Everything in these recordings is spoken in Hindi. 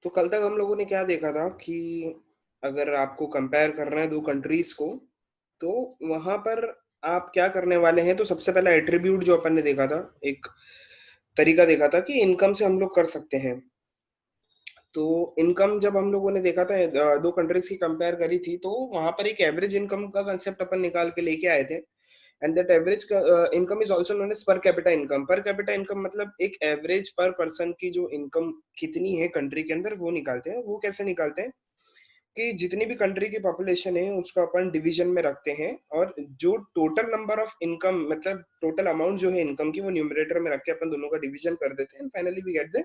तो कल तक हम लोगों ने क्या देखा था कि अगर आपको कंपेयर करना है 2 कंट्रीज़ को, तो वहाँ पर आप क्या करने वाले हैं, तो सबसे पहला एट्रिब्यूट जो अपन ने देखा था, एक तरीका देखा था कि इनकम से हम लोग कर सकते हैं। तो इनकम जब हम लोगों ने देखा था 2 कंट्रीज़ की कंपेयर करी थी, तो वहाँ पर एक एवरेज इनकम का कांसेप्ट अपन निकाल के लेके आए थे and that average income is also known as per capita income. पर कैपिटा इनकम मतलब एक एवरेज पर पर्सन की जो इनकम कितनी है कंट्री के अंदर, वो निकालते हैं। वो कैसे निकालते हैं कि जितनी भी कंट्री की पॉपुलेशन है उसको अपन डिवीजन में रखते हैं और जो टोटल नंबर ऑफ इनकम मतलब टोटल अमाउंट जो है इनकम की वो न्यूमरेटर में रख के अपन दोनों का डिवीजन कर देते हैं and finally we get the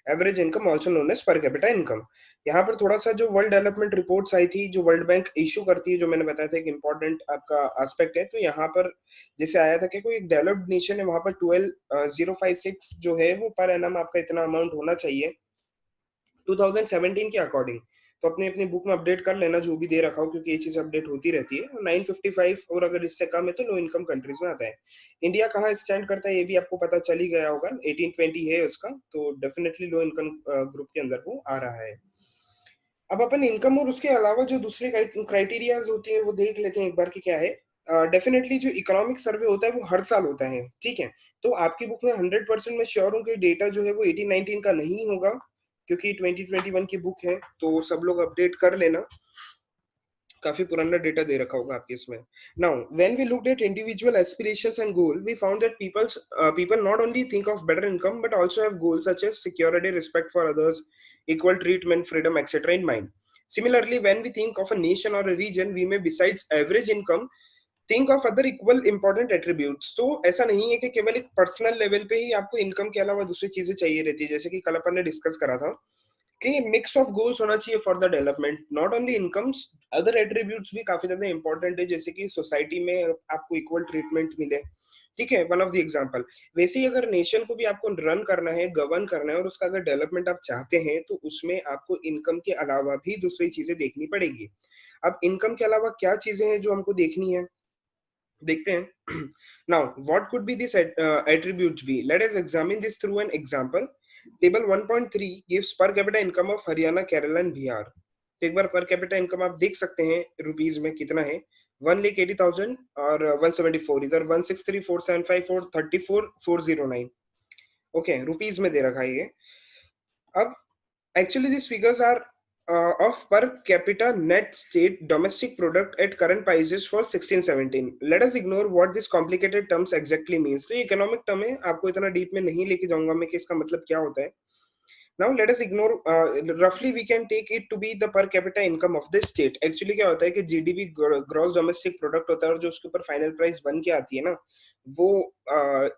average income also known as per capita income. यहाँ पर थोड़ा सा जो वर्ल्ड डेवलपमेंट रिपोर्ट्स आई थी, जो वर्ल्ड बैंक इशू करती है, जो मैंने बताया था एक इंपॉर्टेंट आपका एस्पेक्ट है, तो यहाँ पर जैसे आया था कि कोई एक डेवलप्ड नेशन है वहां पर 12,056 जो है वो पर एनम आपका इतना अमाउंट होना चाहिए 2017 के अकॉर्डिंग। तो अपनी अपनी बुक में अपडेट कर लेना जो भी दे रखा हो, क्योंकि ये चीज अपडेट होती रहती है। 955 और अगर इससे कम है तो लो इनकम कंट्रीज में आता है। इंडिया कहाँ स्टैंड करता है ये भी आपको पता चल ही गया होगा, 1820 है उसका, तो डेफिनेटली लो इनकम ग्रुप के अंदर वो आ रहा है। अब अपन इनकम और उसके अलावा जो दूसरे क्राइटेरियाज होती है वो देख लेते हैं एक बार कि क्या है। डेफिनेटली जो इकोनॉमिक सर्वे होता है वो हर साल होता है, ठीक है। तो आपकी बुक में 100% मैं श्योर हूँ कि डेटा जो है वो 1819 का नहीं होगा, क्योंकि 2021 की बुक है, तो सब लोग अपडेट कर लेना। काफी पुराना डेटा दे रखा होगा आपके इसमें। Now when we looked at individual aspirations and goal, we found that people not only think of better income but also have goals such as security, respect for others, equal treatment, freedom, etc. in mind. Similarly, when we think of a nation or a region, we may, besides average income, think of other equal important attributes. तो ऐसा नहीं है कि केवल एक पर्सनल लेवल पे ही आपको इनकम के अलावा दूसरी चीजें चाहिए रहती है, जैसे कि कल अपन ने डिस्कस करा था कि मिक्स ऑफ गोल्स होना चाहिए for the development, not only incomes, other attributes भी काफी ज्यादा इंपॉर्टेंट है, जैसे कि सोसाइटी में आपको इक्वल ट्रीटमेंट मिले, ठीक है, वन ऑफ द एग्जांपल। वैसे ही अगर नेशन को भी आपको रन करना है, गवर्न करना है और उसका अगर डेवलपमेंट आप चाहते हैं, तो उसमें आपको इनकम के अलावा भी दूसरी चीजें देखनी पड़ेगी। अब इनकम के अलावा क्या चीजें हैं जो हमको देखनी है, देखते हैं। Now what could be this attributes be? Let us examine this through an example. Table 1.3 gives per capita income of Haryana, Kerala and Bihar. तो एक बार पर कैपिटा इनकम आप देख सकते हैं रुपीज में कितना है, 1,80,000 और 174, इधर 163,475,434,409। ओके, रुपीज में दे रखा है ये। अब actually these figures are of per capita net state domestic product at current prices for 16-17. Let us ignore what this complicated terms exactly means. तो ये इकोनॉमिक टर्म है, आपको इतना डीप में नहीं लेके जाऊंगा मैं कि इसका मतलब क्या होता है। Now let us ignore, roughly we can take it to be the per capita income of this state. Actually क्या होता है कि जीडीपी ग्रॉस डोमेस्टिक प्रोडक्ट होता है और जो उसके ऊपर फाइनल प्राइस बन के आती है ना, वो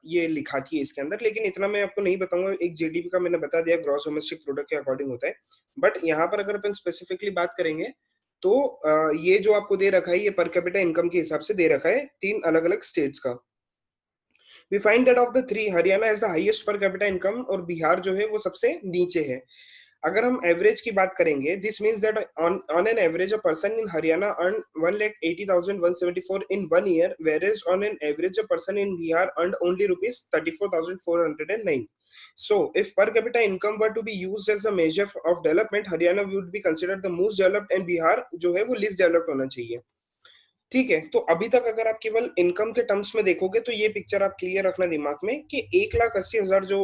ये लिखाती है इसके अंदर। लेकिन इतना मैं आपको नहीं बताऊंगा, एक जीडीपी का मैंने बता दिया ग्रॉस डोमेस्टिक प्रोडक्ट के अकॉर्डिंग होता है। बट यहाँ पर अगर अपन स्पेसिफिकली बात करेंगे तो ये जो आपको दे रखा है ये पर कैपिटा इनकम के हिसाब से दे रखा है तीन अलग अलग स्टेट्स का। We find that of the three Haryana has the highest per capita income और बिहार जो है वो सबसे नीचे है। अगर हम एवरेज की बात करेंगे, this means that on an average a person in Haryana earn 1,80,174 in 1 year, whereas on an average a person in Bihar earned only rupees 34,409. So if per capita income were to be used as a measure of development, Haryana would be considered the most developed and Bihar जो है वो least developed होना चाहिए। ठीक है, तो अभी तक अगर आप केवल इनकम के टर्म्स में देखोगे तो ये पिक्चर आप क्लियर रखना दिमाग में कि 1,80,000 जो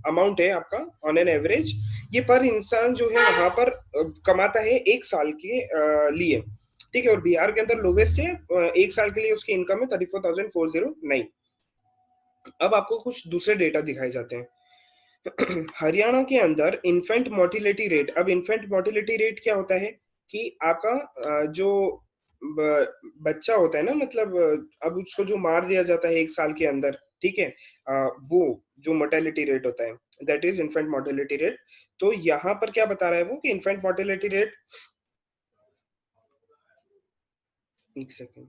अमाउंट है आपका ऑन एन एवरेज, ये पर इंसान जो है वहां पर कमाता है एक साल के लिए, ठीक है। और बिहार के अंदर लोवेस्ट है, एक साल के लिए उसकी इनकम है 34,409। अब आपको कुछ दूसरे डेटा दिखाए जाते हैं। हरियाणा के अंदर इन्फेंट मोर्टिलिटी रेट, अब इन्फेंट मोर्टिलिटी रेट क्या होता है कि आपका जो बच्चा होता है ना, मतलब अब उसको जो मार दिया जाता है एक साल के अंदर, ठीक है, वो जो मोर्टेलिटी रेट होता है, that is infant mortality rate. तो यहाँ पर क्या बता रहा है वो कि इन्फेंट मोर्टिलिटी रेट, एक सेकेंड,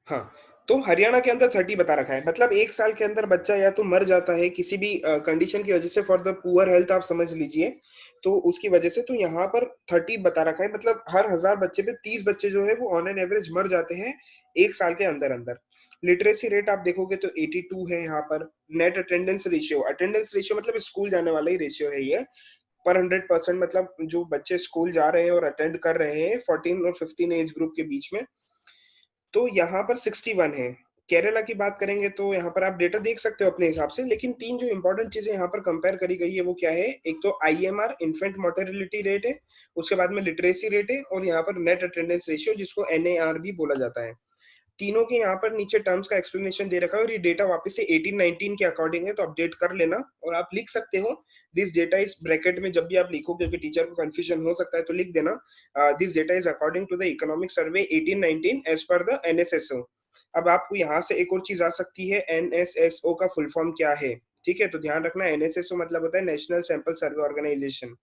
हाँ, तो हरियाणा के अंदर 30 बता रखा है, मतलब एक साल के अंदर बच्चा या तो मर जाता है किसी भी कंडीशन की वजह से, फॉर द पुअर हेल्थ आप समझ लीजिए, तो उसकी वजह से। तो यहाँ पर 30 बता रखा है, मतलब हर 1,000 बच्चे पे 30 बच्चे जो है वो ऑन एन एवरेज मर जाते हैं एक साल के अंदर अंदर। लिटरेसी रेट आप देखोगे तो 82 है यहाँ पर। Net attendance ratio, attendance ratio मतलब स्कूल जाने वाला ही रेशियो है ये, पर 100% मतलब जो बच्चे स्कूल जा रहे हैं और अटेंड कर रहे हैं 14 और 15 एज ग्रुप के बीच में, तो यहाँ पर 61 है। केरला की बात करेंगे तो यहाँ पर आप डेटा देख सकते हो अपने हिसाब से, लेकिन 3 जो इम्पोर्टेंट चीज़ें यहाँ पर कंपेयर करी गई है वो क्या है? एक तो आईएमआर इन्फेंट मोर्टेलिटी रेट है, उसके बाद में लिटरेसी रेट है और यहाँ पर नेट अटेंडेंस रेशियो जिसको एनएआर भी बोला जाता है। तीनों के यहाँ पर नीचे टर्म्स का एक्सप्लेनेशन दे रखा है और ये डेटा वापस से 18-19 के अकॉर्डिंग है, तो अपडेट कर लेना और आप लिख सकते हो दिस डेटा इज ब्रैकेट में जब भी आप लिखो, क्योंकि टीचर को कंफ्यूजन हो सकता है, तो लिख देना this data is according to the economic survey 18-19 as per the NSSO. अब आपको यहाँ से एक और चीज आ सकती है, एनएसएसओ का फुल फॉर्म क्या है? ठीक है, तो ध्यान रखना एनएसएसओ मतलब होता है नेशनल सैंपल सर्वे ऑर्गेनाइजेशन,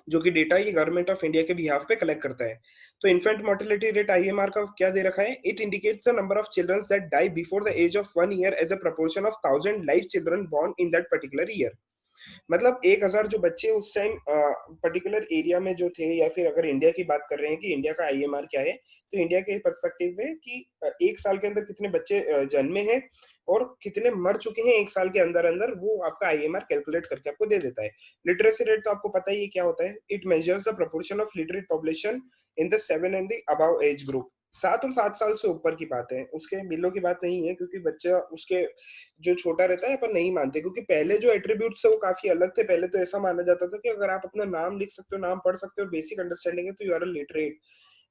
जो कि डेटा ये गवर्नमेंट ऑफ इंडिया के बिहाफ पे कलेक्ट करता है। तो इन्फेंट मोर्टेलिटी रेट आईएमआर का क्या दे रखा है? It indicates the number of children that die before the age of 1 year as a proportion of 1000 live children born in that particular year. मतलब 1000 जो बच्चे उस टाइम पर्टिकुलर एरिया में जो थे, या फिर अगर इंडिया की बात कर रहे हैं कि इंडिया का आईएमआर क्या है, तो इंडिया के पर्सपेक्टिव में कि 1 साल के अंदर कितने बच्चे जन्मे हैं और कितने मर चुके हैं 1 साल के अंदर-अंदर, वो आपका आईएमआर कैलकुलेट करके आपको दे देता है। लिटरेसी रेट तो आपको पता ही है क्या होता है, it measures the proportion of literate population in the 7 and the above age group. 7 और 7 साल से ऊपर की बात है, उसके बिलो की बात नहीं है, क्योंकि बच्चा उसके जो छोटा रहता है अपन नहीं मानते, क्योंकि पहले जो एट्रीब्यूट्स थे वो काफी अलग थे। पहले तो ऐसा माना जाता था कि अगर आप अपना नाम लिख सकते हो, नाम पढ़ सकते हो, बेसिक अंडरस्टैंडिंग है, तो you are a literate.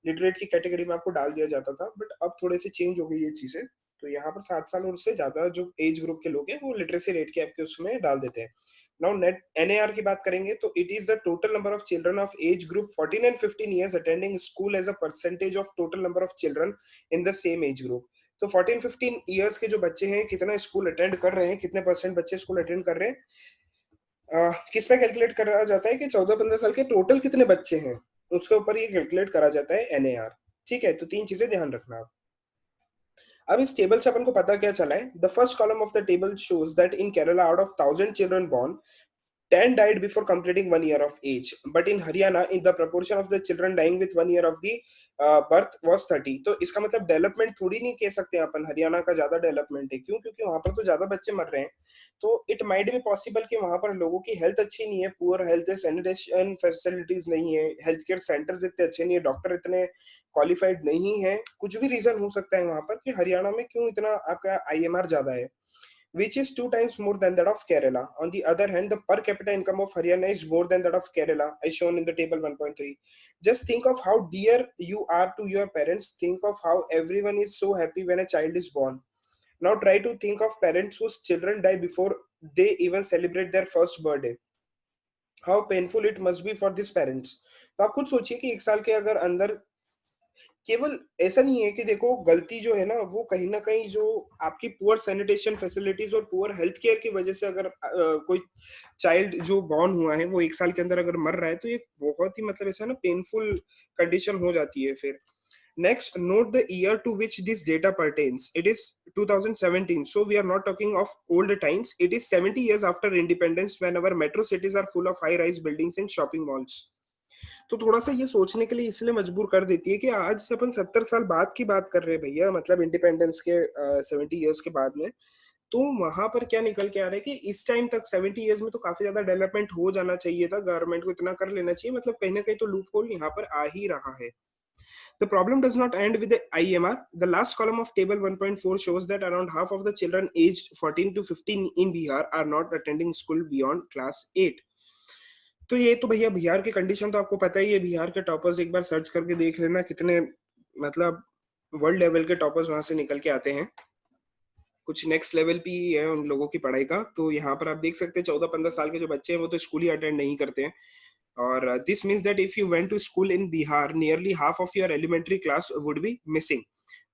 Literate की कैटेगरी में आपको डाल दिया जाता था, बट अब थोड़े से चेंज हो गई ये चीजें। तो यहाँ पर 7 साल और उससे ज्यादा जो एज ग्रुप के लोग हैं वो लिटरेसी रेट के आपके उसमें डाल देते हैं। नाउ नेट एनएआर की बात करेंगे तो it is the total number of children of age group 14 and 15 years attending school as a percentage of total number of children in the same age group. तो 14-15 इयर्स के जो बच्चे हैं कितना स्कूल अटेंड कर रहे हैं, कितने परसेंट बच्चे स्कूल अटेंड कर रहे हैं, किस पे कैलकुलेट करा जाता है कि 14-15 साल के टोटल कितने बच्चे हैं, उसके ऊपर ये कैलकुलेट करा जाता है एनएआर। ठीक है, तो 3 चीजें ध्यान रखना आप। अब इस टेबल से अपन को पता क्या चला है, the first column of the table shows that in Kerala out of 1000 children born 10 died before completing 1 year of age. But in Haryana, in the proportion of the children dying with 1 year of the birth was 30. तो इसका मतलब डेवलपमेंट थोड़ी नहीं कह सकते अपन, हरियाणा का ज्यादा डेवलपमेंट है। क्यों? क्योंकि वहां पर तो ज्यादा बच्चे मर रहे हैं। तो इट माइट बी पॉसिबल कि वहां पर लोगों की हेल्थ अच्छी नहीं है, पुअर हेल्थ है, सैनिटेशन फैसिलिटीज नहीं है, हेल्थ केयर सेंटर्स इतने अच्छे नहीं है, डॉक्टर इतने क्वालिफाइड नहीं है। कुछ भी रीजन हो सकता है वहां पर कि हरियाणा में क्यों इतना आपका आईएमआर ज्यादा है, which is 2 times more than that of Kerala. On the other hand, the per capita income of Haryana is more than that of Kerala, as shown in the table 1.3. Just think of how dear you are to your parents. Think of how everyone is so happy when a child is born. Now try to think of parents whose children die before they even celebrate their first birthday. How painful it must be for these parents. तो आप खुद सोचिए कि 1 साल के अगर अंदर केवल ऐसा नहीं है कि देखो गलती जो है ना वो कहीं न कहीं जो आपकी पुअर सैनिटेशन फैसिलिटीज़ और पुअर हेल्थ केयर की वजह से अगर कोई चाइल्ड जो बॉर्न हुआ है वो 1 साल के अंदर अगर मर रहा है, तो ये बहुत ही मतलब ऐसा ना पेनफुल कंडीशन हो जाती है फिर। Next, note the year to which this data pertains. It is 2017, so we are not talking of old times. It is 70 years after independence when our metro cities are full of high rise buildings and shopping malls. तो थोड़ा-सा ये सोचने के लिए इसलिए मजबूर कर देती है कि आज से अपन 70 साल बाद की बात कर रहे हैं भैया, मतलब इंडिपेंडेंस के 70 इयर्स के बाद में। तो वहाँ पर क्या निकल के आ रहा है कि इस टाइम तक 70 इयर्स में तो काफ़ी ज़्यादा डेवलपमेंट हो जाना चाहिए था, गवर्नमेंट को इतना कर लेना चाहिए, मतलब कहीं न कहीं तो लूप होल यहाँ पर आ ही रहा है। The problem does not end with the IMR. The last column of table 1.4 shows that around half of the children aged 14 to 15 in Bihar are not attending school beyond class 8. तो ये तो भैया बिहार की कंडीशन तो आपको पता ही है। बिहार के टॉपर्स एक बार सर्च करके देख लेना कितने मतलब वर्ल्ड लेवल के टॉपर्स वहां से निकल के आते हैं। कुछ नेक्स्ट लेवल पे ही है उन लोगों की पढ़ाई का। तो यहाँ पर आप देख सकते हैं 14-15 साल के जो बच्चे हैं वो तो स्कूल ही अटेंड नहीं करते हैं। और this means that if you went to school in Bihar nearly half of your elementary class would be missing.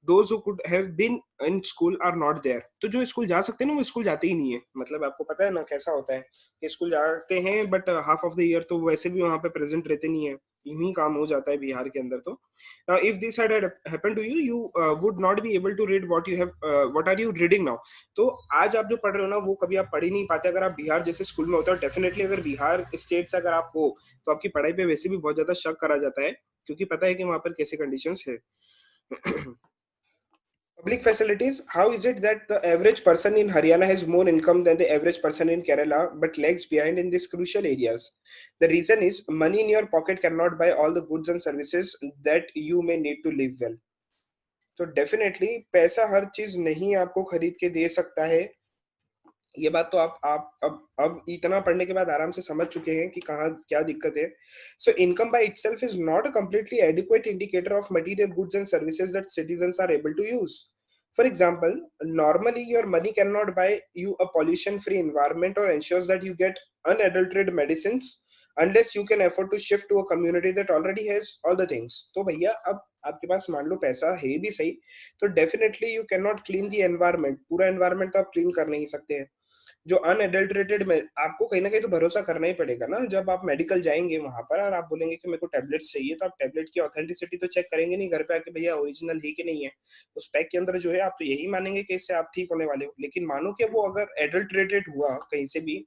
Those who could have been in school are not there. तो जो स्कूल जा सकते हैं ना वो स्कूल जाते ही नहीं है। मतलब आपको पता है ना कैसा होता है कि स्कूल जाते हैं but half of the year तो वैसे भी वहां पे प्रेजेंट रहते नहीं है। यूं ही काम हो जाता है बिहार के अंदर। तो if this had happened to you you would not be able to read what are you reading now. तो आज आप जो पढ़ रहे हो ना वो कभी आप पढ़ ही नहीं पाते अगर आप बिहार जैसे स्कूल में होते हो। डेफिनेटली अगर बिहार स्टेट से अगर आप हो तो आपकी पढ़ाई पे वैसे भी बहुत ज्यादा शक करा जाता है, क्योंकि पता है कि वहां पर कैसे कंडीशंस है। Public facilities, how is it that the average person in Haryana has more income than the average person in Kerala but lags behind in these crucial areas? The reason is money in your pocket cannot buy all the goods and services that you may need to live well. तो डेफिनेटली पैसा हर चीज नहीं आपको खरीद के दे सकता है। ये बात तो आप अब इतना पढ़ने के बाद आराम से समझ चुके हैं कि कहाँ क्या दिक्कत है। So income by itself is not a completely adequate indicator of material goods and services that citizens are able to use. For example, normally your money cannot buy you a pollution-free environment or ensures that you get unadulterated medicines unless you can afford to shift to a community that already has all the things. तो भैया अब आपके पास मान लो पैसा है भी सही, तो definitely you can not clean the environment. पूरा एनवायरनमेंट तो आप क्लीन कर नहीं सकते हैं। जो अनएडल्टरेटेड में आपको कहीं न कहीं तो भरोसा करना ही पड़ेगा ना, जब आप मेडिकल जाएँगे वहाँ पर और आप बोलेंगे कि मेरे को टैबलेट्स चाहिए, तो आप टैबलेट की ऑथेंटिसिटी तो चेक करेंगे नहीं घर पे आके भैया ओरिजिनल है कि नहीं है। उस पैक के अंदर जो है आप तो यही मानेंगे कि इससे आप ठीक होने वाले हो। लेकिन मानो कि वो अगर एडल्टरेटेड हुआ कहीं से भी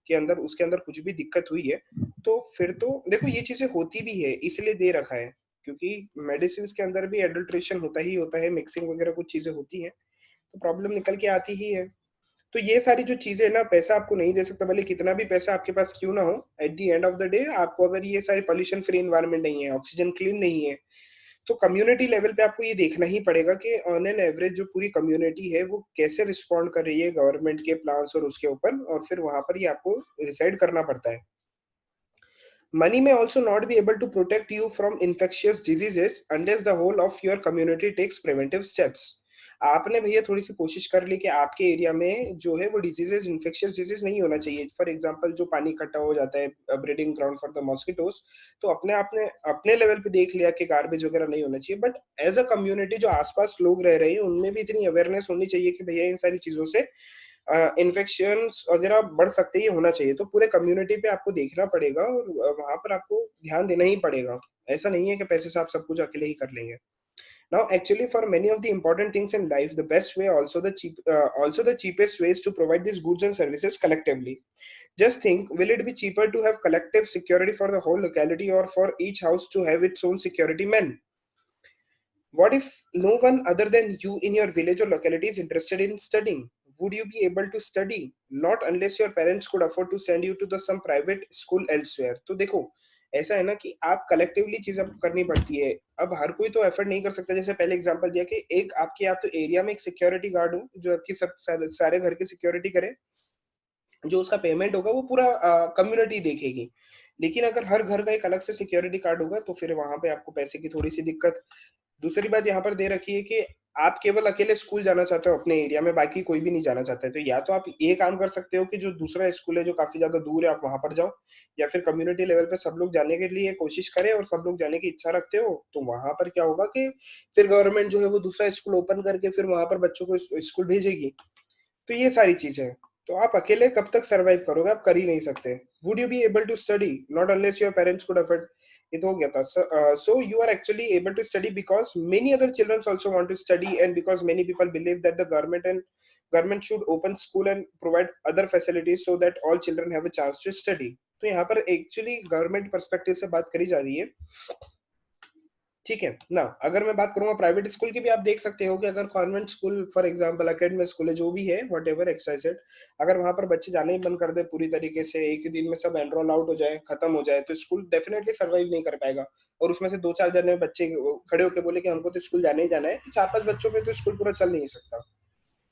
के अंदर उसके अंदर कुछ भी दिक्कत हुई है, तो फिर तो देखो ये चीज़ें होती भी है, इसलिए दे रखा है, क्योंकि मेडिसिन्स के अंदर भी एडल्ट्रेशन होता ही, मिक्सिंग वगैरह कुछ चीज़ें होती हैं, तो प्रॉब्लम निकल के आती ही है। तो ये सारी जो चीज़ें ना पैसा आपको नहीं दे सकता, भले कितना भी पैसा आपके पास क्यों ना हो, at the end of the day आपको अगर ये सारी पॉल्यूशन फ्री एनवायरनमेंट नहीं है, ऑक्सीजन क्लीन नहीं है, तो कम्युनिटी लेवल पे आपको ये देखना ही पड़ेगा कि ऑन एन एवरेज जो पूरी कम्युनिटी है, वो कैसे रिस्पॉन्ड कर रही है गवर्नमेंट के प्लान्स और उसके ऊपर, और फिर वहाँ पर ही आपको डिसाइड करना पड़ता है। Money may also not be able to protect you from infectious diseases unless the whole of your community takes preventive steps. आपने भैया थोड़ी सी कोशिश कर ली कि आपके एरिया में जो है वो डिजीजेस इन्फेक्शियस डिजीज नहीं होना चाहिए। फॉर एग्जांपल जो पानी इकट्ठा हो जाता है breeding ground for the mosquitoes, तो अपने आपने अपने लेवल पे देख लिया कि गार्बेज वगैरह नहीं होना चाहिए, बट एज अ कम्युनिटी जो आसपास लोग रह रहे हैं उनमें भी इतनी अवेयरनेस होनी चाहिए कि भैया इन सारी चीजों से इन्फेक्शंस वगैरह बढ़ सकते हैं, ये होना चाहिए। तो पूरे कम्युनिटी पे आपको देखना पड़ेगा और वहाँ पर आपको ध्यान देना ही पड़ेगा। ऐसा नहीं है कि पैसे से आप सब कुछ अकेले ही कर लेंगे। Now, actually, for many of the important things in life, the best way, also the cheapest ways to provide these goods and services collectively. Just think, will it be cheaper to have collective security for the whole locality or for each house to have its own security man? What if no one other than you in your village or locality is interested in studying? Would you be able to study? Not unless your parents could afford to send you to the some private school elsewhere. तो देखो ऐसा है ना कि आप कलेक्टिवली चीज आपको करनी पड़ती है। अब हर कोई तो एफर्ट नहीं कर सकता। जैसे पहले एग्जांपल दिया कि एक आपके आप तो एरिया में एक सिक्योरिटी गार्ड हो जो आपकी सब सारे घर की सिक्योरिटी करे, जो उसका पेमेंट होगा वो पूरा कम्युनिटी देखेगी। लेकिन अगर हर घर का एक अलग से सिक्योरिटी कार्ड होगा तो फिर वहां पे आपको पैसे की थोड़ी सी दिक्कत। दूसरी बात यहाँ पर दे रखी है कि आप केवल अकेले स्कूल जाना चाहते हो अपने एरिया में, बाकी कोई भी नहीं जाना चाहता है। तो या तो आप ये काम कर सकते हो कि जो दूसरा स्कूल है जो काफ़ी ज़्यादा दूर है, आप वहाँ पर जाओ, या फिर कम्युनिटी लेवल पे सब लोग जाने के लिए कोशिश करें और सब लोग जाने की इच्छा रखते हो, तो वहाँ पर क्या होगा कि फिर गवर्नमेंट जो है वो दूसरा स्कूल ओपन करके फिर वहाँ पर बच्चों को स्कूल भेजेगी। तो ये सारी चीज़ें हैं। तो आप अकेले कब तक सर्वाइव करोगे? आप कर ही नहीं सकते। Would you be able to study? Not unless your parents could afford. ये तो हो गया था। So you are actually able to study because many other children also want to study and because many people believe that the government should open school and provide other facilities so that all children have a chance to study. तो यहाँ पर एक्चुअली गवर्नमेंट पर्सपेक्टिव से बात करी जा रही है। ठीक है ना। अगर मैं बात करूंगा प्राइवेट स्कूल की भी, आप देख सकते हो कि अगर convent school for example academy school है जो भी है वट एवर एक्सरसाइज, अगर वहां पर बच्चे जाने ही बंद कर दे पूरी तरीके से, एक ही दिन में सब एनरोल आउट हो जाए, खत्म हो जाए, तो स्कूल डेफिनेटली सर्वाइव नहीं कर पाएगा। और उसमें से दो चार जने बच्चे खड़े होकर बोले कि हमको तो स्कूल जाना ही जाना है, तो चार पांच बच्चों पे तो स्कूल पूरा चल नहीं सकता।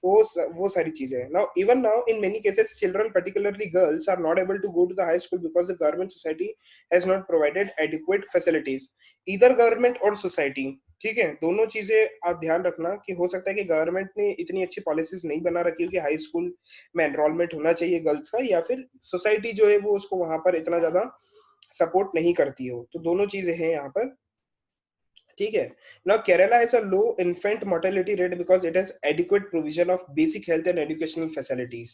वो सारी चीजें हैं। Now in many cases children, particularly girls, are not able to go to the high school because the government society has not provided adequate facilities, either government और society। ठीक है, दोनों चीजें आप ध्यान रखना कि हो सकता है कि गवर्नमेंट ने इतनी अच्छी पॉलिसीज नहीं बना रखी हो कि हाई स्कूल में एनरोलमेंट होना चाहिए गर्ल्स का, या फिर सोसाइटी जो है वो उसको वहां पर इतना ज्यादा सपोर्ट नहीं करती हो। तो दोनों चीजें हैं यहाँ पर। ठीक है। Now Kerala has a low infant mortality rate because it has adequate provision of basic health and educational facilities.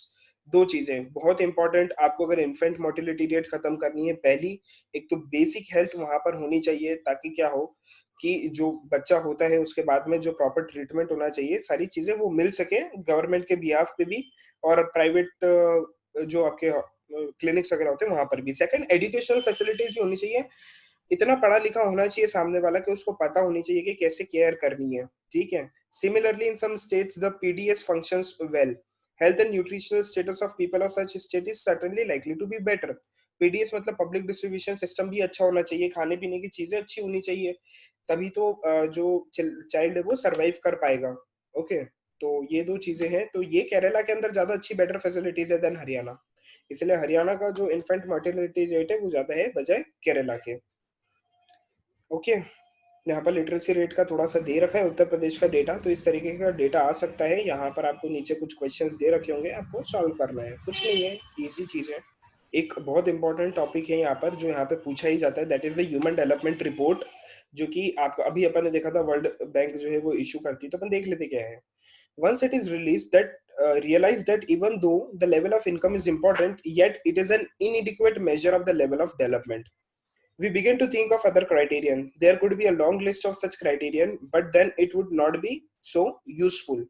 दो चीजें बहुत इंपॉर्टेंट, आपको अगर इन्फेंट मोर्टेलिटी रेट खत्म करनी है, पहली एक तो बेसिक हेल्थ वहां पर होनी चाहिए, ताकि क्या हो कि जो बच्चा होता है उसके बाद में जो प्रॉपर ट्रीटमेंट होना चाहिए, सारी चीजें वो मिल सके गवर्नमेंट के बिहाफ पे भी और प्राइवेट जो आपके क्लिनिक्स वगैरह होते हैं वहां पर भी। सेकंड, एजुकेशनल फैसिलिटीज भी होनी चाहिए। इतना पढ़ा लिखा होना चाहिए सामने वाला कि उसको पता होनी चाहिए कि कैसे केयर करनी है। ठीक है। Similarly in some states the PDS functions well. Health and nutritional status of people of such state is certainly likely to be better. PDS मतलब पब्लिक डिस्ट्रीब्यूशन सिस्टम भी अच्छा होना चाहिए, खाने पीने की चीजें अच्छी होनी चाहिए, तभी तो जो चाइल्ड है वो सरवाइव कर पाएगा। ओके, तो ये दो चीजें हैं। तो ये केरला के अंदर ज्यादा अच्छी बेटर फैसिलिटीज है देन हरियाणा, इसलिए हरियाणा का जो इन्फेंट मर्टिलिटी रेट है वो ज्यादा है बजाय केरला के। ओके, यहाँ पर लिटरेसी रेट का थोड़ा सा दे रखा है उत्तर प्रदेश का डेटा, तो इस तरीके का डेटा आ सकता है। यहाँ पर आपको नीचे कुछ क्वेश्चंस दे रखे होंगे, आपको सॉल्व करना है, कुछ नहीं है, इजी चीज है। एक बहुत इंपॉर्टेंट टॉपिक है यहाँ पर जो यहाँ पे पूछा ही जाता है, that is the human development report, जो कि आपको अभी अपन ने देखा था वर्ल्ड बैंक जो है वो इशू करती है, तो अपन देख लेते क्या है। Once it is released, that realize that even though the level of income is important, yet it is an inadequate measure of the level of development. We begin to think of other criterion. There could be a long list of such criterion, but then it would not be so useful.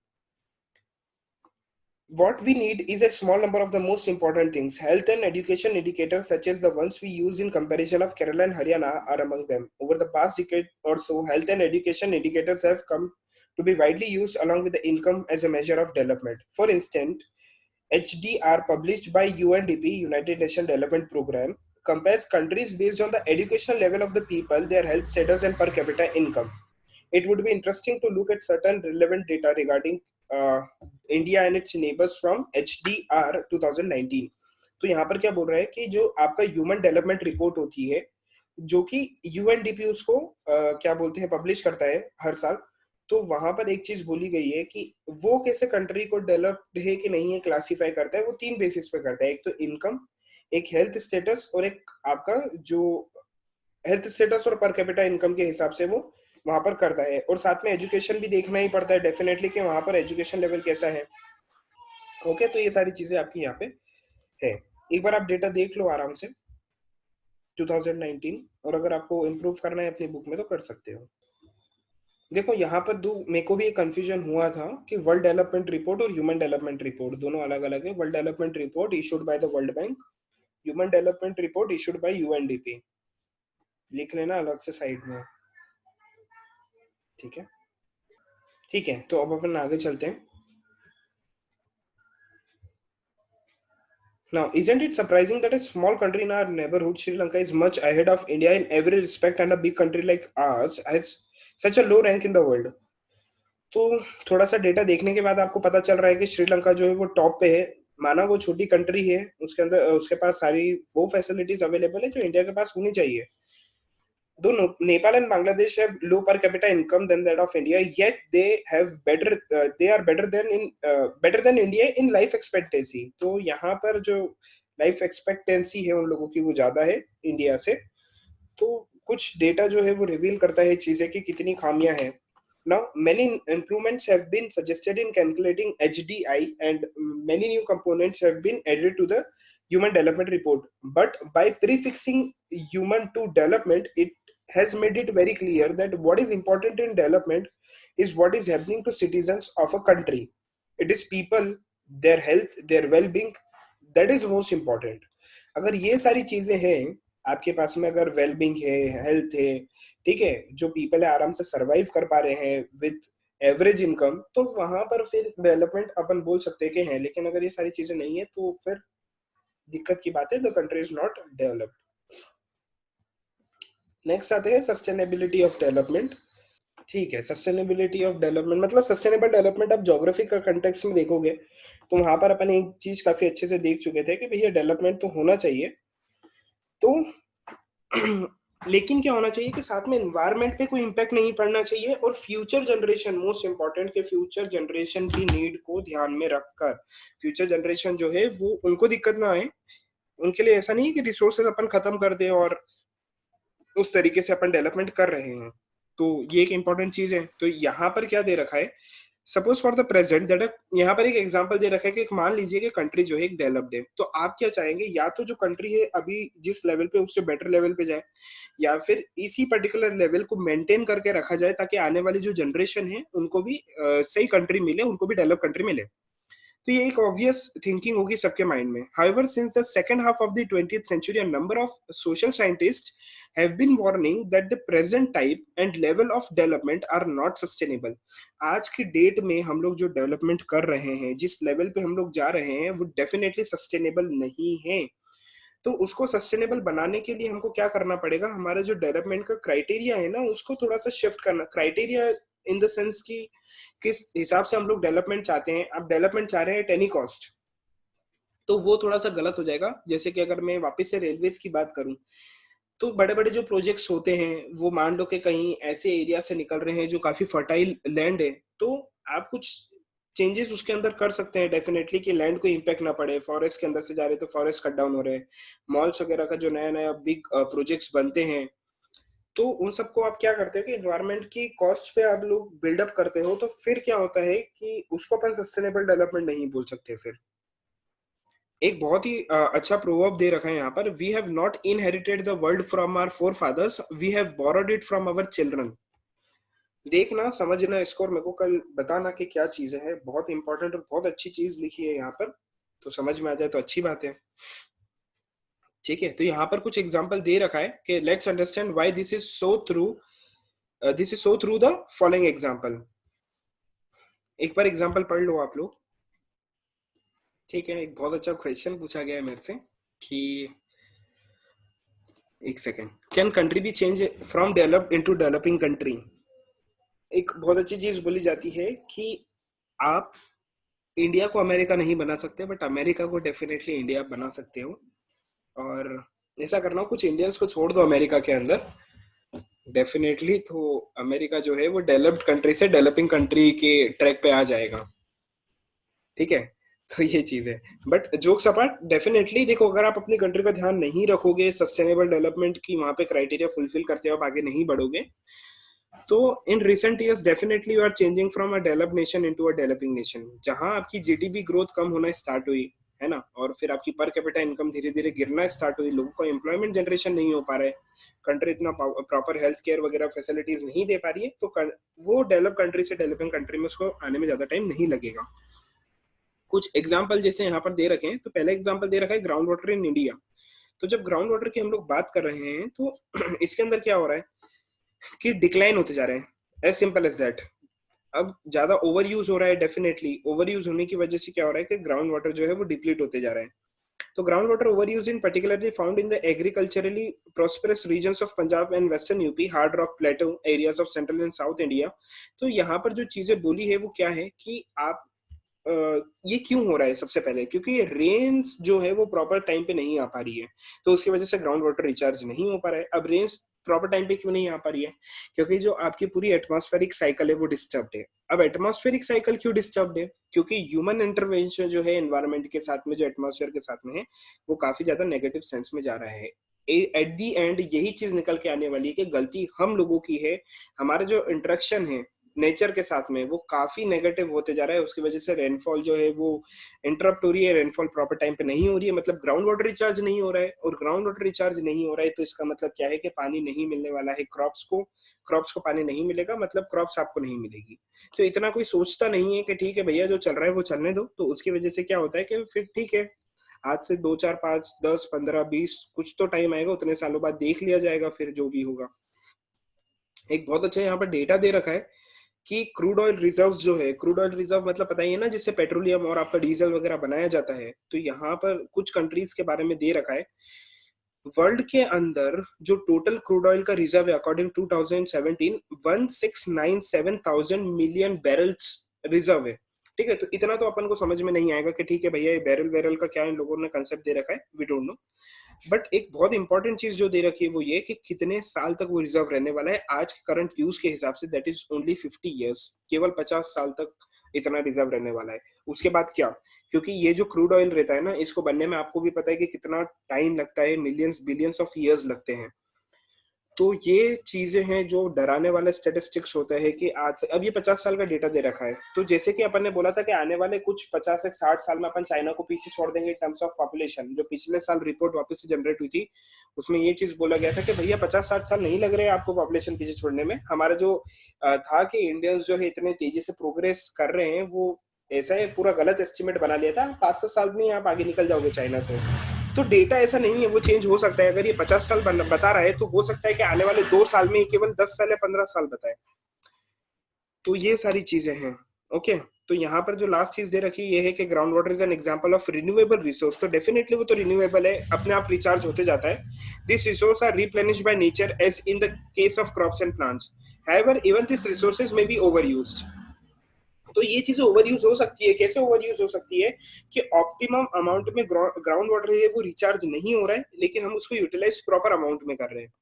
What we need is a small number of the most important things. Health and education indicators, such as the ones we use in comparison of Kerala and Haryana, are among them. Over the past decade or so, health and education indicators have come to be widely used along with the income as a measure of development. For instance, HDR, published by UNDP, United Nations Development Program, compares countries based on the educational level of the people, their health status, and per capita income. It would be interesting to look at certain relevant data regarding uh, India and its neighbors from HDR 2019. तो यहाँ पर क्या बोल रहा है कि जो आपका ह्यूमन डेवलपमेंट रिपोर्ट होती है, जो कि यूएनडीपी उसको क्या बोलते हैं पब्लिश करता है हर साल, तो वहां पर एक चीज बोली गई है कि वो कैसे कंट्री को डेवलप्ड है कि नहीं है क्लासिफाई करता है, वो तीन बेसिस पे करता है, एक तो इनकम, एक हेल्थ स्टेटस, और एक आपका जो हेल्थ स्टेटस और पर कैपिटा इनकम के हिसाब से वो वहां पर करता है। और साथ में एजुकेशन भी देखना ही पड़ता है डेफिनेटली कि वहां पर एजुकेशन लेवल कैसा है। ओके, तो ये सारी चीजें आपकी यहाँ पे है। एक बार आप डेटा देख लो आराम से 2019, और अगर आपको इम्प्रूव करना है अपनी बुक में तो कर सकते हो। देखो यहाँ पर दो मेरे को भी एक कंफ्यूजन हुआ था कि वर्ल्ड डेवलपमेंट रिपोर्ट और ह्यूमन डेवलपमेंट रिपोर्ट दोनों अलग अलग है। World development report issued by the world bank, human development report issued by UNDP. लिख लेना अलग से साइड में, ठीक है। ठीक है, तो अब अपन आगे चलते हैं। Now, isn't it surprising that a small country in our neighborhood, Sri Lanka, is much ahead of India in every respect, and a big country like ours has such a low rank in the world? तो थोड़ा सा डेटा देखने के बाद आपको पता चल रहा है कि श्रीलंका जो है वो टॉप पे है। माना वो छोटी कंट्री है, उसके अंदर उसके पास सारी वो फैसिलिटीज अवेलेबल है जो इंडिया के पास होनी चाहिए। Though Nepal and Bangladesh have low per capita income than that of India, yet they have better, they are better than India in life expectancy. तो यहाँ पर जो लाइफ एक्सपेक्टेंसी है उन लोगों की वो ज्यादा है इंडिया से। तो कुछ डेटा जो है वो रिवील करता है चीजें कि कितनी खामियां हैं। Now, many improvements have been suggested in calculating HDI, and many new components have been added to the Human Development Report. But by prefixing human to development, it has made it very clear that what is important in development is what is happening to citizens of a country. It is people, their health, their well-being, that is most important. अगर ये सारी चीजें हैं आपके पास में, अगर वेलबींग है, हेल्थ है, ठीक है, जो पीपल है आराम से सरवाइव कर पा रहे हैं विद एवरेज इनकम, तो वहां पर फिर डेवलपमेंट अपन बोल सकते हैं कि है। लेकिन अगर ये सारी चीजें नहीं है तो फिर दिक्कत की बात है, the country is not developed. Next आते हैं सस्टेनेबिलिटी ऑफ डेवलपमेंट। ठीक है, सस्टेनेबिलिटी ऑफ डेवलपमेंट मतलब सस्टेनेबल डेवलपमेंट आप ज्योग्राफी का कंटेक्स्ट में देखोगे तो वहां पर अपन एक चीज काफी अच्छे से देख चुके थे कि भैया डेवलपमेंट तो होना चाहिए, तो लेकिन क्या होना चाहिए कि साथ में एनवायरनमेंट पे कोई इम्पैक्ट नहीं पड़ना चाहिए, और फ्यूचर जनरेशन मोस्ट इंपॉर्टेंट, के फ्यूचर जनरेशन की नीड को ध्यान में रखकर, फ्यूचर जनरेशन जो है वो उनको दिक्कत ना आए। उनके लिए ऐसा नहीं है कि रिसोर्सेज अपन खत्म कर दें और उस तरीके से अपन डेवलपमेंट कर रहे हैं। तो ये एक इंपॉर्टेंट चीज है। तो यहाँ पर क्या दे रखा है, suppose for the present that, यहाँ पर एक एग्जांपल दे रखा है कि एक मान लीजिए कि कंट्री जो है एक डेवलप्ड है, तो आप क्या चाहेंगे, या तो जो कंट्री है अभी जिस लेवल पे उससे बेटर लेवल पे जाए, या फिर इसी पर्टिकुलर लेवल को मेंटेन करके रखा जाए ताकि आने वाली जो जनरेशन है उनको भी सही कंट्री मिले, उनको भी डेवलप कंट्री मिले। तो ये एक ऑब्वियस थिंकिंग होगी सबके माइंड में। However since the second half of the 20th century a number of social scientist have been warning that the present type and level of development are not sustainable. आज की डेट में हम लोग जो डेवलपमेंट कर रहे हैं, जिस लेवल पे हम लोग जा रहे हैं, वो डेफिनेटली सस्टेनेबल नहीं है। तो उसको सस्टेनेबल बनाने के लिए हमको क्या करना पड़ेगा, हमारा जो डेवलपमेंट का क्राइटेरिया है ना, उसको थोड़ा सा शिफ्ट करना। क्राइटेरिया इन द सेंस कि किस हिसाब से हम लोग डेवलपमेंट चाहते हैं। आप डेवलपमेंट चाह रहे हैं एट एनी कॉस्ट, तो वो थोड़ा सा गलत हो जाएगा। जैसे कि अगर मैं वापस से रेलवेज की बात करूं, तो बड़े बड़े जो प्रोजेक्ट्स होते हैं, वो मान लो कि कहीं ऐसे एरिया से निकल रहे हैं जो काफी फर्टाइल लैंड है, तो आप कुछ चेंजेस उसके अंदर कर सकते हैं डेफिनेटली, कि लैंड को इम्पैक्ट ना पड़े। फॉरेस्ट के अंदर से जा रहे तो फॉरेस्ट कट डाउन हो रहे हैं, मॉल्स वगैरह का जो नया नया बिग प्रोजेक्ट्स बनते हैं, तो उन सबको आप क्या करते हो कि एनवायरनमेंट की कॉस्ट पे आप लोग बिल्डअप करते हो, तो फिर क्या होता है कि उसको अपन सस्टेनेबल डेवलपमेंट नहीं बोल सकते। फिर एक बहुत ही अच्छा प्रोवर्ब दे रखा है यहाँ पर, we have not inherited the world from our forefathers, we have borrowed it from our children. देखना, समझना इसको, और मेरे को कल बताना कि क्या चीजें हैं। बहुत इंपॉर्टेंट और बहुत अच्छी चीज लिखी है यहाँ पर, तो समझ में आ जाए तो अच्छी बात है। ठीक है, तो यहाँ पर कुछ एग्जाम्पल दे रखा है कि let's understand why this is so through, this is so through the following example. एक बार एग्जाम्पल पढ़ लो आप लोग। ठीक है, एक बहुत अच्छा क्वेश्चन पूछा गया है मेरे से कि एक second, can country B change from developed into developing country. एक बहुत अच्छी चीज बोली जाती है कि आप इंडिया को अमेरिका नहीं बना सकते, बट अमेरिका को डेफिनेटली इंडिया बना सकते हो। और ऐसा करना हो, कुछ इंडियंस को छोड़ दो अमेरिका के अंदर, डेफिनेटली तो अमेरिका जो है वो डेवलप्ड कंट्री से डेवलपिंग कंट्री के ट्रैक पे आ जाएगा। ठीक है, तो ये चीज है। बट जोक्स अपार्ट, डेफिनेटली देखो, अगर आप अपनी कंट्री का ध्यान नहीं रखोगे, सस्टेनेबल डेवलपमेंट की वहां पे क्राइटेरिया फुलफिल करते हो, आप आगे नहीं बढ़ोगे, तो in recent years definitely you are changing from a developed nation into a developing nation. जहां आपकी जीडीपी ग्रोथ कम होना स्टार्ट हुई है ना, और फिर आपकी पर कैपिटा इनकम धीरे धीरे गिरना स्टार्ट हुई, लोगों को एम्प्लॉयमेंट जनरेशन नहीं हो पा रहा है, कंट्री इतना प्रॉपर हेल्थ केयर वगैरह फैसिलिटीज नहीं दे पा रही है, तो वो डेवलप कंट्री से डेवलपिंग कंट्री में उसको आने में ज्यादा टाइम नहीं लगेगा। कुछ एग्जाम्पल जैसे यहाँ पर दे रखे हैं, तो पहला एग्जाम्पल दे रखा है ग्राउंड वाटर इन इंडिया। तो जब ग्राउंड वाटर की हम लोग बात कर रहे हैं, तो इसके अंदर क्या हो रहा है कि डिक्लाइन होते जा रहे हैं, एज सिंपल एज दैट। अब ज्यादा ओवर यूज हो रहा है, डेफिनेटली ओवर यूज होने की वजह से क्या हो रहा है कि ग्राउंड वाटर जो है वो डिप्लीट होते जा रहा है। तो ground water over use in particularly found in the agriculturally prosperous regions of Punjab and western UP, hard rock plateau areas of central and south India. तो यहाँ पर जो चीजें बोली है वो क्या है कि आप ये क्यों हो रहा है, सबसे पहले क्योंकि रेन्स जो है वो प्रॉपर टाइम पे नहीं आ पा रही है, तो उसकी वजह से ग्राउंड वाटर रिचार्ज नहीं हो पा रहा है। अब रेन्स प्रॉपर टाइम पे क्यों नहीं आ पा रही है, क्योंकि जो आपकी पूरी एटमॉस्फेरिक साइकिल है वो डिस्टर्ब्ड है। अब एटमॉस्फेरिक साइकिल क्यों डिस्टर्ब्ड है, क्योंकि ह्यूमन इंटरवेंशन जो है एनवायरमेंट के साथ में, जो एटमॉस्फेयर के साथ में है, वो काफी ज्यादा नेगेटिव सेंस में जा रहा है। एट दी एंड यही चीज निकल के आने वाली है कि गलती हम लोगों की है। हमारा जो इंटरेक्शन है नेचर के साथ में वो काफी नेगेटिव होते जा रहा है, उसकी वजह से रेनफॉल जो है वो इंटरप्ट हो रही है, रेनफॉल प्रॉपर टाइम पे नहीं हो रही है, मतलब ग्राउंड वाटर रिचार्ज नहीं हो रहा है। और ग्राउंड वाटर रिचार्ज नहीं हो रहा है तो इसका मतलब क्या है कि पानी नहीं मिलने वाला है क्रॉप्स को, क्रॉप्स को पानी नहीं मिलेगा, मतलब क्रॉप्स आपको नहीं मिलेगी। तो इतना कोई सोचता नहीं है कि ठीक है भैया जो चल रहा है वो चलने दो, तो उसकी वजह से क्या होता है कि फिर ठीक है, आज से 2 4 5 10 15 20 कुछ तो टाइम आएगा, उतने सालों बाद देख लिया जाएगा फिर जो भी होगा। एक बहुत अच्छा यहाँ पर डेटा दे रखा है कि क्रूड ऑयल रिजर्व्स जो है, क्रूड ऑयल रिजर्व मतलब पता ही है ना, जिससे पेट्रोलियम और आपका डीजल वगैरह बनाया जाता है। तो यहाँ पर कुछ कंट्रीज के बारे में दे रखा है। वर्ल्ड के अंदर जो टोटल क्रूड ऑयल का रिजर्व है according to 2017, 1697,000 million barrels reserve है। ठीक है, तो इतना तो अपन को समझ में नहीं आएगा कि ठीक है भैया ये बैरल बैरल का क्या इन लोगों ने कंसेप्ट दे रखा है, वी डोंट नो। बट एक बहुत इंपॉर्टेंट चीज जो दे रखी है वो ये कि कितने साल तक वो रिजर्व रहने वाला है आज के करंट यूज के हिसाब से, दैट इज ओनली 50 ईयर्स, केवल 50 साल तक इतना रिजर्व रहने वाला है। उसके बाद क्या, क्योंकि ये जो क्रूड ऑयल रहता है ना, इसको बनने में आपको भी पता है कि कितना टाइम लगता है, मिलियंस बिलियंस ऑफ ईयर्स लगते हैं। तो ये चीजें हैं जो डराने वाला स्टेटिस्टिक्स होता है कि आज से, अब ये 50 साल का डेटा दे रखा है, तो जैसे कि अपन ने बोला था कि आने वाले कुछ 50 से 60 साल में अपन चाइना को पीछे छोड़ देंगे टर्म्स ऑफ पॉपुलेशन। जो पिछले साल रिपोर्ट वापस से जनरेट हुई थी, उसमें ये चीज बोला गया था कि भैया 50 60 साल नहीं लग रहे आपको पॉपुलेशन पीछे छोड़ने में। हमारा जो था कि इंडियंस जो है इतने तेजी से प्रोग्रेस कर रहे हैं, वो ऐसा है, पूरा गलत एस्टिमेट बना लिया था, 5-7 साल में ही आप आगे निकल जाओगे चाइना से। तो डेटा ऐसा नहीं है, वो चेंज हो सकता है। अगर ये 50 साल बता रहा है तो हो सकता है कि आने वाले 2 साल में केवल 10 साल या 15 साल बताए। तो ये सारी चीजें हैं। ओके, तो यहाँ पर जो लास्ट चीज दे रखी है ये है कि ground water is an example of renewable resource. तो डेफिनेटली वो तो रिन्यूएबल है, अपने आप रिचार्ज होते जाता है। This resource are replenished by nature as in the case of crops and plants. However even this resources may be overused. तो ये चीजें ओवर यूज हो सकती है। कैसे ओवर यूज हो सकती है कि ऑप्टिमम अमाउंट में ग्राउंड वाटर है वो रिचार्ज नहीं हो रहा है, लेकिन हम उसको यूटिलाइज प्रॉपर अमाउंट में कर रहे हैं।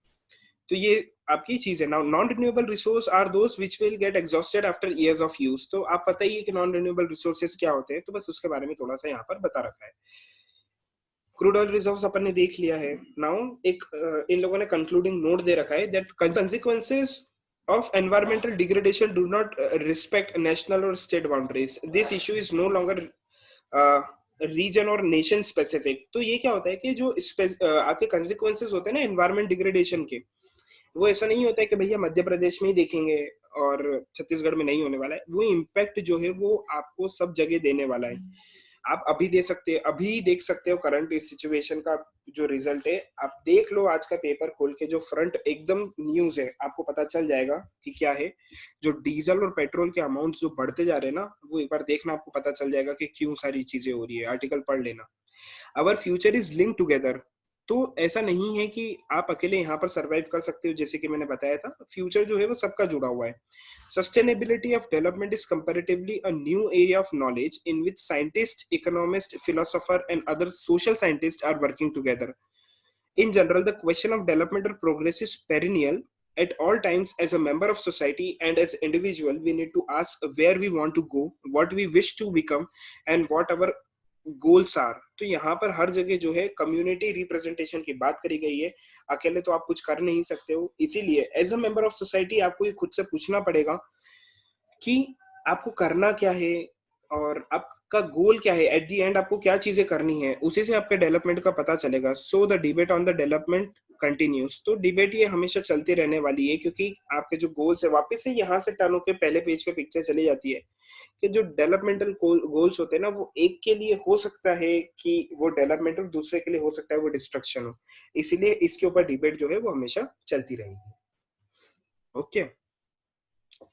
तो ये आपकी चीज है। Now non renewable resource are those which will get exhausted after years of use. तो आप पता ही है कि नॉन रिन्यूएबल रिसोर्सेज क्या होते हैं, तो बस उसके बारे में थोड़ा सा यहाँ पर बता रखा है। क्रूड ऑयल रिजर्व्स अपन ने देख लिया है। नाउ एक इन लोगों ने कंक्लूडिंग नोट दे रखा है that consequences of environmental degradation do not respect national or state boundaries. This issue is no longer region और नेशन स्पेसिफिक। तो ये क्या होता है कि जो आपके कंसिक्वेंसेस होते हैं ना एनवायरमेंट डिग्रेडेशन के, वो ऐसा नहीं होता है कि भैया मध्य प्रदेश में ही देखेंगे और छत्तीसगढ़ में नहीं होने वाला है। वो इम्पैक्ट जो है वो आपको सब जगह देने वाला है। आप अभी देख सकते हो करंट इस सिचुएशन का जो रिजल्ट है। आप देख लो आज का पेपर खोल के, जो फ्रंट एकदम न्यूज है, आपको पता चल जाएगा कि क्या है। जो डीजल और पेट्रोल के अमाउंट जो बढ़ते जा रहे हैं ना, वो एक बार देखना, आपको पता चल जाएगा कि क्यों सारी चीजें हो रही है। आर्टिकल पढ़ लेना। अवर फ्यूचर इज लिंक टुगेदर। तो ऐसा नहीं है कि आप अकेले यहाँ पर सरवाइव कर सकते हो, जैसे कि मैंने बताया था, फ्यूचर जो है वो सबका जुड़ा हुआ है। Sustainability of development is comparatively a new area of knowledge in which scientist, economist, philosopher and other social scientist are working together. In general, the question of development or progress is perennial. At all times, as a member of society and as individual, we need to ask where we want to go, what we wish to become, and what our goals are. तो यहाँ पर हर जगह जो है कम्युनिटी रिप्रेजेंटेशन की बात करी गई है। अकेले तो आप कुछ कर नहीं सकते हो, इसीलिए as a member of society आपको ये खुद से पूछना पड़ेगा कि आपको करना क्या है और आपका गोल क्या है। एट द एंड आपको क्या चीजें करनी है, उसी से आपके डेवलपमेंट का पता चलेगा। So the debate on the development continues. तो डिबेट ये हमेशा चलती रहने वाली है, क्योंकि आपके जो गोल्स है, वापस से यहाँ से टर्न होकर पहले पेज पे पिक्चर चली जाती है कि जो डेवलपमेंटल गोल्स होते हैं ना, वो एक के लिए हो सकता है कि वो डेवलपमेंट, और दूसरे के लिए हो सकता है वो डिस्ट्रक्शन हो। इसीलिए इसके ऊपर डिबेट जो है वो हमेशा चलती रहेगी। ओके,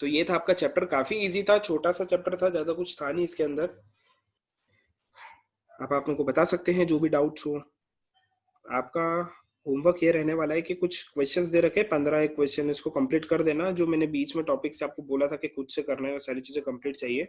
तो ये था आपका चैप्टर। काफी इजी था, छोटा सा चैप्टर था, ज्यादा कुछ था नहीं इसके अंदर। आप मेरे को बता सकते हैं जो भी डाउट्स हो। आपका होमवर्क ये रहने वाला है कि कुछ क्वेश्चंस दे रखे, 15 एक क्वेश्चन, इसको कंप्लीट कर देना। जो मैंने बीच में टॉपिक से आपको बोला था कि खुद से करना है, वो सारी चीजें कंप्लीट चाहिए।